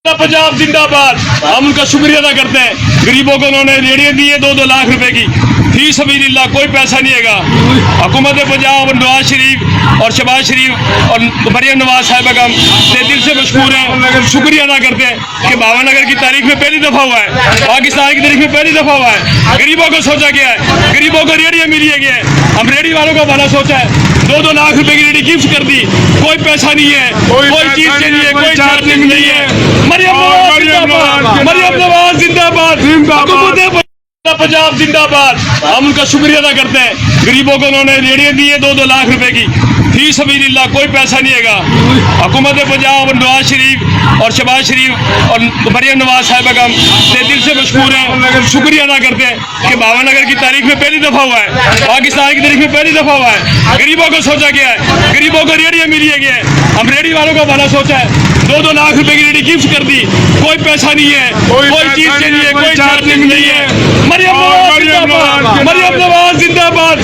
पंजाब जिंदाबाद। हम उनका शुक्रिया अदा करते हैं। गरीबों को उन्होंने रेडियाँ दी है 2-2 लाख रुपए की, फी सबीलिल्लाह, कोई पैसा नहीं है। हुकूमत पंजाब नवाज शरीफ और शहबाज शरीफ और मरियम नवाज साहिबा का से दिल से मशकूर है, शुक्रिया अदा करते हैं कि भावनगर की तारीख में पहली दफ़ा हुआ है, पाकिस्तान की तारीख में पहली दफ़ा हुआ है। गरीबों को सोचा गया है, गरीबों को रेडियाँ मिली है। हम रेडी वालों का भला सोचा है, 2-2 लाख रुपए की रेडी गिफ्ट कर दी। कोई पैसा नहीं है, कोई चीज के लिए कोई चार्जिंग नहीं है। मरियम नवाज जिंदाबाद। पंजाब जिंदाबाद। हम उनका शुक्रिया अदा करते हैं। गरीबों को उन्होंने रेडियाँ दी है 2-2 लाख रुपए की, फी सबीलिल्लाह, कोई पैसा नहीं है। हुकूमत पंजाब नवाज शरीफ और शहबाज शरीफ और मरियम नवाज साहिबा का से दिल से मशकूर है, शुक्रिया अदा करते हैं कि भावनगर की तारीख में पहली दफ़ा हुआ है, पाकिस्तान की तारीख में पहली दफ़ा हुआ है। गरीबों को सोचा गया है, गरीबों को रेडियाँ मिली है। हम रेडी वालों का भला सोचा है, 2-2 लाख रुपए की रेडी गिफ्ट कर दी। कोई पैसा नहीं है, कोई चीज के लिए कोई चार्जिंग नहीं है। मरियम नवाज जिंदाबाद।